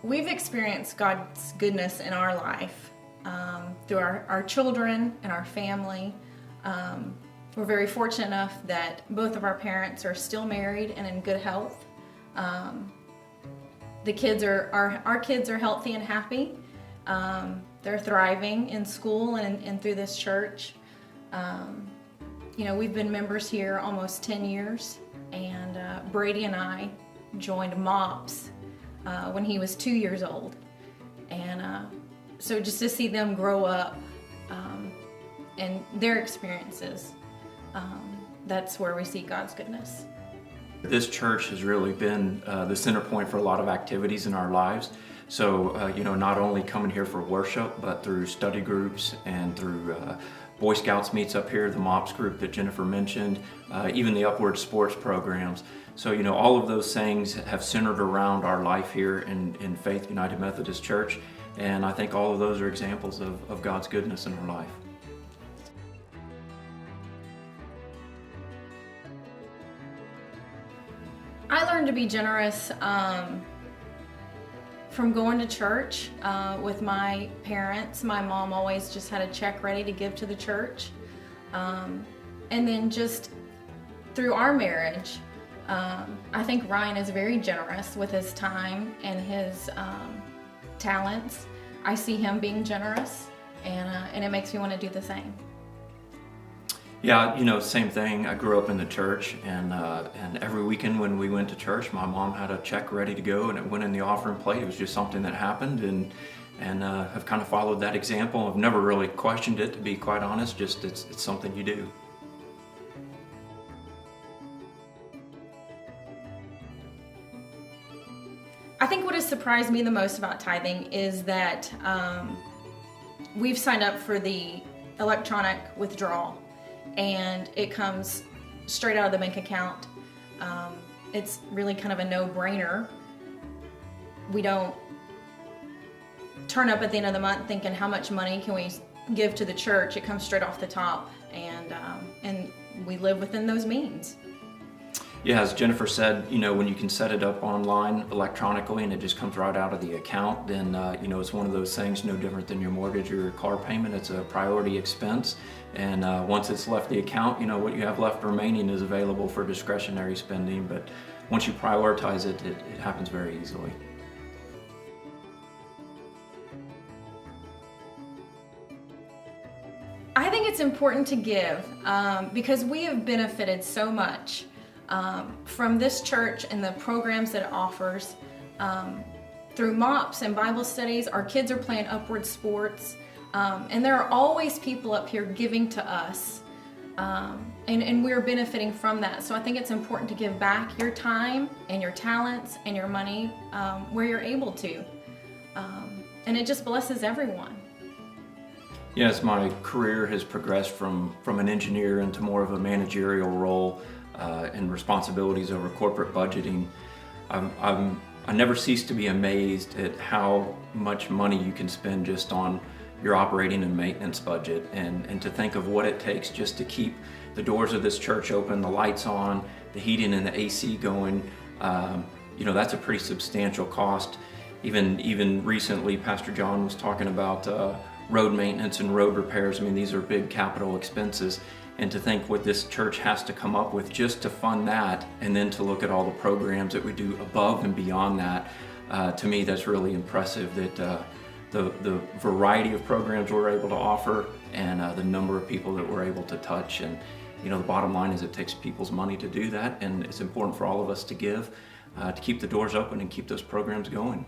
We've experienced God's goodness in our life through our children and our family. We're very fortunate enough that both of our parents are still married and in good health. The kids our kids are healthy and happy. They're thriving in school and through this church. We've been members here almost 10 years, and Brady and I joined MOPS when he was 2 years old. And so just to see them grow up and their experiences, that's where we see God's goodness. This church has really been the center point for a lot of activities in our lives. So, not only coming here for worship, but through study groups and through Boy Scouts meets up here, the MOPS group that Jennifer mentioned, even the Upward sports programs. So, all of those things have centered around our life here in Faith United Methodist Church. And I think all of those are examples of God's goodness in our life. I learned to be generous from going to church with my parents. My mom always just had a check ready to give to the church. And then just through our marriage, I think Ryan is very generous with his time and his talents. I see him being generous, and it makes me want to do the same. Yeah, same thing. I grew up in the church, and every weekend when we went to church, my mom had a check ready to go, and it went in the offering plate. It was just something that happened, and have kind of followed that example. I've never really questioned it, to be quite honest. Just it's something you do. I think what has surprised me the most about tithing is that we've signed up for the electronic withdrawal, and it comes straight out of the bank account. It's really kind of a no-brainer. We don't turn up at the end of the month thinking how much money can we give to the church. It comes straight off the top, and we live within those means. Yeah, as Jennifer said, when you can set it up online electronically and it just comes right out of the account, then, it's one of those things no different than your mortgage or your car payment. It's a priority expense. And once it's left the account, what you have left remaining is available for discretionary spending. But once you prioritize it, it happens very easily. I think it's important to give because we have benefited so much from this church and the programs that it offers. Through MOPS and Bible studies, our kids are playing Upward sports, and there are always people up here giving to us, and we're benefiting from that. So I think it's important to give back your time and your talents and your money where you're able to, and it just blesses everyone. Yes, my career has progressed from an engineer into more of a managerial role and responsibilities over corporate budgeting. I never cease to be amazed at how much money you can spend just on your operating and maintenance budget, and to think of what it takes just to keep the doors of this church open, the lights on, the heating and the AC going. That's a pretty substantial cost. Even recently, Pastor John was talking about road maintenance and road repairs. I mean, these are big capital expenses. And to think what this church has to come up with just to fund that, and then to look at all the programs that we do above and beyond that, to me that's really impressive, that the variety of programs we're able to offer, and the number of people that we're able to touch. And the bottom line is it takes people's money to do that, and it's important for all of us to give to keep the doors open and keep those programs going.